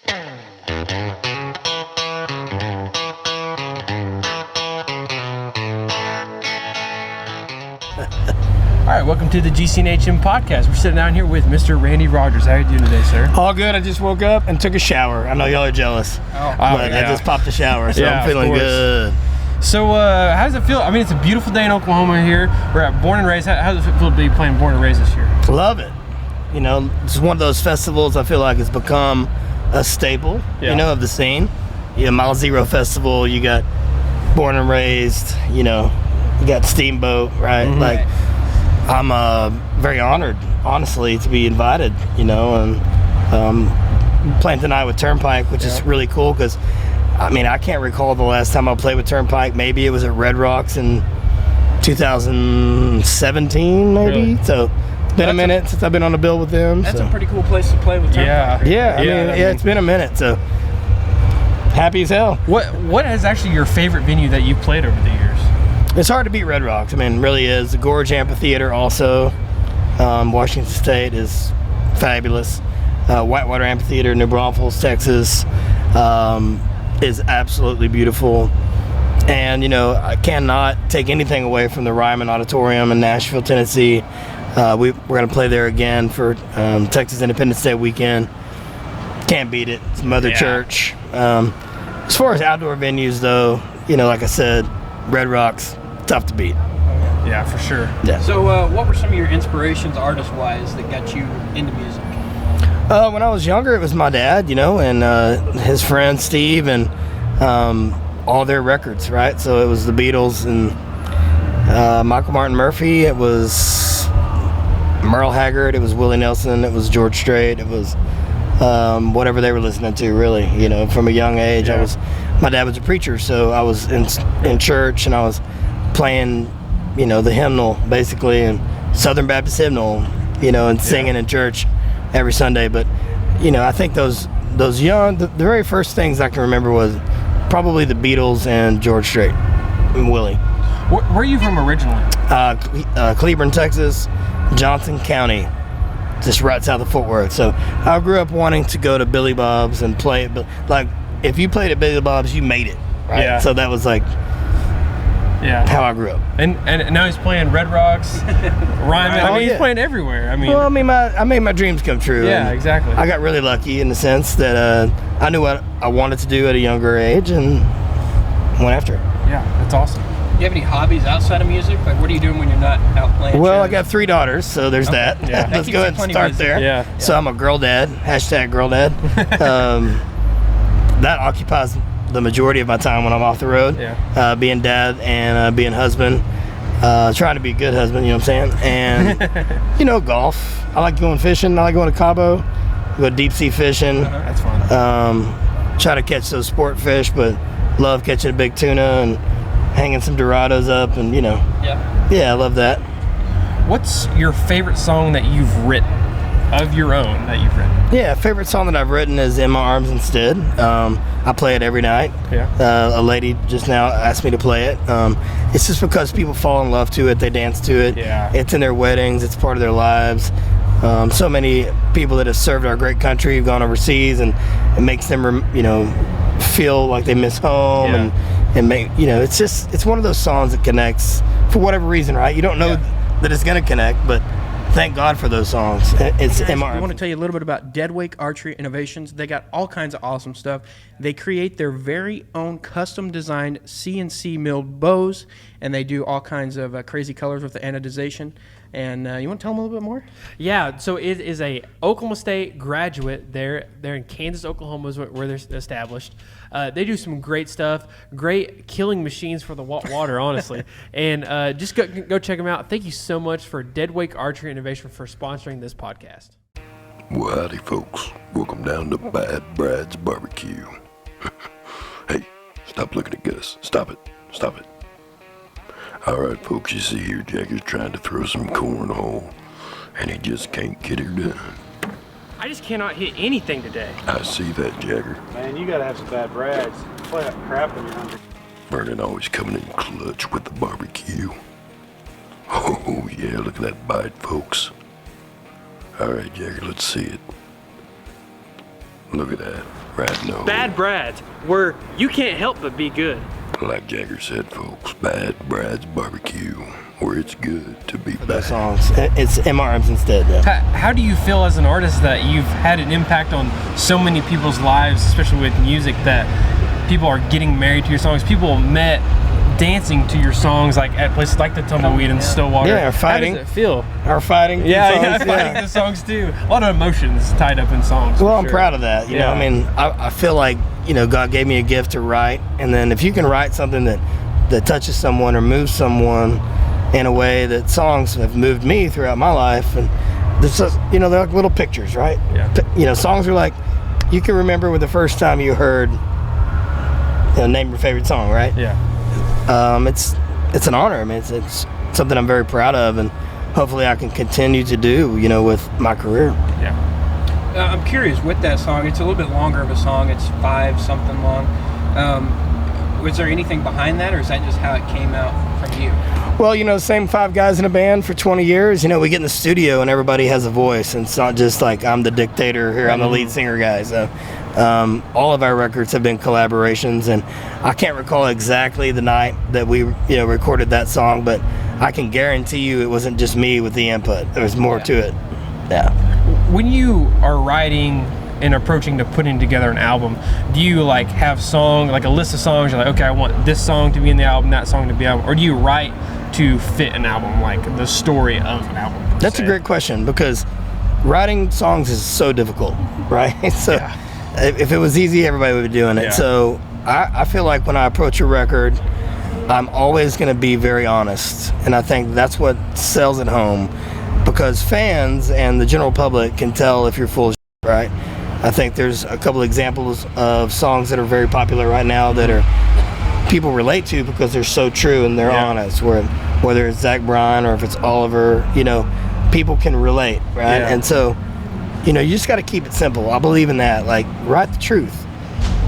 All right, welcome to the GCNHM podcast. We're sitting down here with Mr. Randy Rogers. How are you doing today, sir? All good. I just woke up and took a shower. I know y'all are jealous, but I just popped a shower, so I'm feeling good. So, how does it feel? I mean, it's a beautiful day in Oklahoma here. We're at Born and Raised. How does it feel to be playing Born and Raised this year? Love it. You know, it's one of those festivals I feel like has become a staple, you know, of the scene. You know, Mile Zero Festival, you got Born and Raised, you know, you got Steamboat, right? Mm-hmm. Like, I'm very honored, honestly, to be invited, you know, and playing tonight with Turnpike, which is really cool because, I mean, I can't recall the last time I played with Turnpike. Maybe it was at Red Rocks in 2017, maybe. Really? So it's been a minute since I've been on the bill with them. That's a pretty cool place to play with Turnpike. Yeah, I mean, it's been a minute, so happy as hell. What is actually your favorite venue that you've played over the years? It's hard to beat Red Rocks. I mean, it really is. The Gorge Amphitheater also. Washington State is fabulous. Whitewater Amphitheater, New Braunfels, Texas, is absolutely beautiful. And, you know, I cannot take anything away from the Ryman Auditorium in Nashville, Tennessee. We're going to play there again for Texas Independence Day weekend. Can't beat it. It's Mother Church. As far as outdoor venues, though, you know, like I said, Red Rocks, tough to beat. Yeah, for sure. Yeah. So what were some of your inspirations artist-wise that got you into music? When I was younger, it was my dad, you know, and his friend Steve, and all their records, right? So it was the Beatles and Michael Martin Murphy. It was Merle Haggard. It was Willie Nelson. It was George Strait. It was whatever they were listening to, really. You know, from a young age, my dad was a preacher, so I was in church and I was playing, you know, the hymnal basically, and Southern Baptist hymnal, you know, and singing in church every Sunday. But, you know, I think those young, the very first things I can remember was probably the Beatles and George Strait and Willie. Where are you from originally? Cleburne, Texas, Johnson County, just right south of Fort Worth. So I grew up wanting to go to Billy Bob's and play it, but like, if you played at Billy Bob's, you made it, right? Yeah. So that was like how I grew up. And now he's playing Red Rocks, Ryman. I mean, he's playing everywhere. I mean, well, I made my dreams come true. Yeah, exactly. I got really lucky in the sense that I knew what I wanted to do at a younger age and went after it. Yeah, that's awesome. Do you have any hobbies outside of music? Like, what are you doing when you're not out playing? Well, shows? I got 3 daughters, so there's that. Yeah. Let's go ahead and start there. Yeah. So I'm a girl dad, # girl dad. That occupies the majority of my time when I'm off the road. Yeah. Being dad and being husband. Trying to be a good husband, you know what I'm saying? And, you know, golf. I like going fishing. I like going to Cabo. Go deep sea fishing. That's fun. Try to catch those sport fish, but love catching a big tuna and hanging some Dorados up, and, you know. Yeah, I love that. What's your favorite song that you've written, of your own, that you've written? Yeah, favorite song that I've written is In My Arms Instead. I play it every night. Yeah. A lady just now asked me to play it. It's just because people fall in love to it, they dance to it. Yeah. It's in their weddings, it's part of their lives. So many people that have served our great country have gone overseas, and it makes them, you know, feel like they miss home, and make, you know, it's one of those songs that connects for whatever reason, right? You don't know that it's going to connect, but thank God for those songs. It's I want to tell you a little bit about Deadwake Archery Innovations. They got all kinds of awesome stuff. They create their very own custom designed CNC milled bows, and they do all kinds of crazy colors with the anodization. And you want to tell them a little bit more? Yeah, so it is a Oklahoma State graduate. They're in Kansas, Oklahoma is where they're established. They do some great stuff, great killing machines for the water, honestly. And just go check them out. Thank you so much for Deadwake Archery Innovation for sponsoring this podcast. Well, howdy, folks. Welcome down to Bad Brad's Barbecue. Hey, stop looking at Gus. Stop it. Stop it. All right, folks, you see here, Jagger's trying to throw some cornhole, and he just can't get her done. I just cannot hit anything today. I see that, Jagger. Man, you gotta have some bad brads. Play that crap when you're hungry. Vernon always coming in clutch with the barbecue. Oh, yeah, look at that bite, folks. All right, Jagger, let's see it. Look at that. right? No. Bad Brads, where you can't help but be good. Like Jagger said, folks, Bad Brad's Barbecue, where it's good to be Those bad. songs. It's MRMs instead. Yeah. How do you feel as an artist that you've had an impact on so many people's lives, especially with music, that people are getting married to your songs? People met dancing to your songs, like at places like the Tumbleweed and Stillwater. Yeah, fighting. How does it feel? Our fighting. Yeah, songs, fighting the songs too. A lot of emotions tied up in songs. Well, for I'm sure. proud of that. You know, I mean, I feel like, you know, God gave me a gift to write, and then if you can write something that touches someone or moves someone in a way that songs have moved me throughout my life, and there's just, you know, they're like little pictures, right? Yeah. You know, songs are like, you can remember when the first time you heard, you know, name your favorite song, right? Yeah. It's an honor. I mean, it's something I'm very proud of, and hopefully I can continue to do, you know, with my career. Yeah. I'm curious with that song. It's a little bit longer of a song. It's 5 something long. Was there anything behind that, or is that just how it came out from you? Well, you know, same 5 guys in a band for 20 years. You know, we get in the studio and everybody has a voice, and it's not just like I'm the dictator here, I'm the lead singer guy. So all of our records have been collaborations, and I can't recall exactly the night that we, you know, recorded that song, but I can guarantee you it wasn't just me with the input. There was more to it. Yeah. When you are writing and approaching to putting together an album, do you like have like a list of songs? You're like, okay, I want this song to be in the album, that song to be out, or do you write to fit an album, like the story of an album? per That's se? a great question, because writing songs is so difficult, right? So if it was easy, everybody would be doing it. Yeah. So I feel like when I approach a record, I'm always going to be very honest. And I think that's what sells at home, because fans and the general public can tell if you're full of shit, right? I think there's a couple examples of songs that are very popular right now that are people relate to because they're so true and they're honest. Whether it's Zach Bryan or if it's Oliver, you know, people can relate, right? Yeah. And so, you know, you just got to keep it simple. I believe in that. Like, write the truth.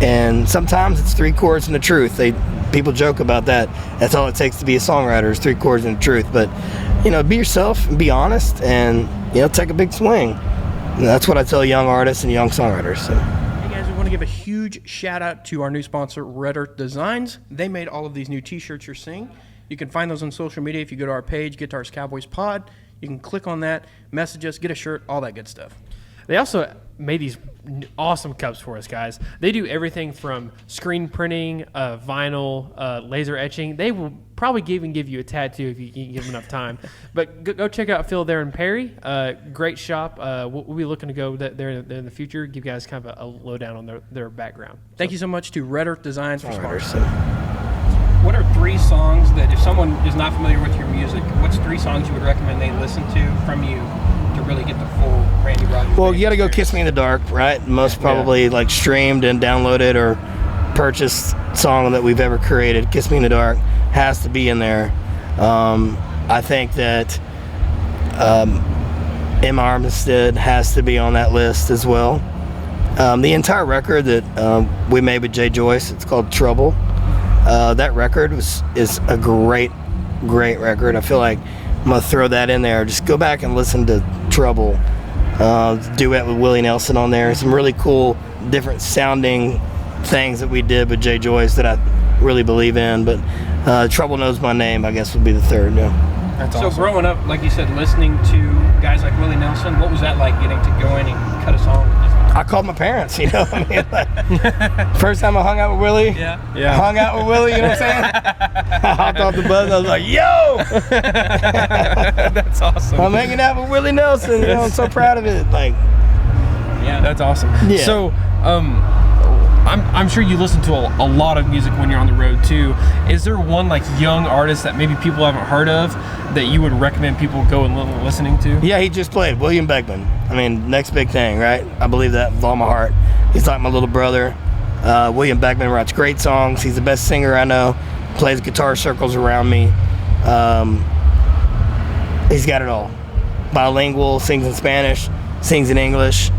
And sometimes it's 3 chords and the truth. People joke about that. That's all it takes to be a songwriter is 3 chords and the truth. But, you know, be yourself and be honest, and, you know, take a big swing. And that's what I tell young artists and young songwriters. So. Hey guys, we want to give a huge shout out to our new sponsor, Red Earth Designs. They made all of these new t-shirts you're seeing. You can find those on social media if you go to our page, Guitars Cowboys Pod. You can click on that, message us, get a shirt, all that good stuff. They also made these awesome cups for us, guys. They do everything from screen printing, vinyl, laser etching. They will probably even give you a tattoo if you can give them enough time. But go check out Phil there in Perry. Great shop. We'll be looking to go there in the future, give you guys kind of a lowdown on their background. Thank you so much to Red Earth Designs for Songwriters, sponsoring. so. What are 3 songs that, if someone is not familiar with your music, what's 3 songs you would recommend they listen to from you to really get the full Randy Rogers? Well, you got to go experience? Kiss Me in the Dark, right? Most probably like streamed and downloaded or purchased song that we've ever created. Kiss Me in the Dark has to be in there. I think that M. Armistead has to be on that list as well. The entire record that we made with Jay Joyce, it's called Trouble. That record is a great record. I feel like I'm gonna throw that in there. Just go back and listen to Trouble. Duet with Willie Nelson on there. Some really cool, different sounding things that we did with Jay Joyce that I really believe in. But Trouble Knows My Name, I guess, would be the third. Yeah. That's So awesome. growing up, like you said, listening to guys like Willie Nelson, what was that like getting to go in and cut a song with this? I called my parents, you know. I mean, like, first time I hung out with Willie, Yeah. hung out with Willie, you know what I'm saying? I hopped off the bus and I was like, yo! That's awesome. I'm hanging out with Willie Nelson, you know, I'm so proud of it. Like, Yeah. That's awesome. Yeah. So, I'm sure you listen to a lot of music when you're on the road too. Is there one like young artist that maybe people haven't heard of that you would recommend people go and listening to? yeah, he just played William Beckman. I mean, next big thing, right? I believe that with all my heart. He's like my little brother. William Beckman writes great songs. He's the best singer I know. Plays guitar circles around me. He's got it all. Bilingual, sings in Spanish, sings in English.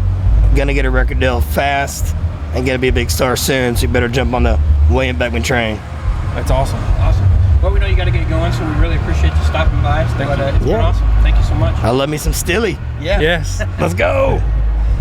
Gonna get a record deal fast and gonna be a big star soon, so you better jump on the William Beckman train. That's awesome. Awesome. Well, we know you got to get going, so we really appreciate you stopping by. It's been awesome. Thank you so much. I love me some Stilly. Yes. Let's go.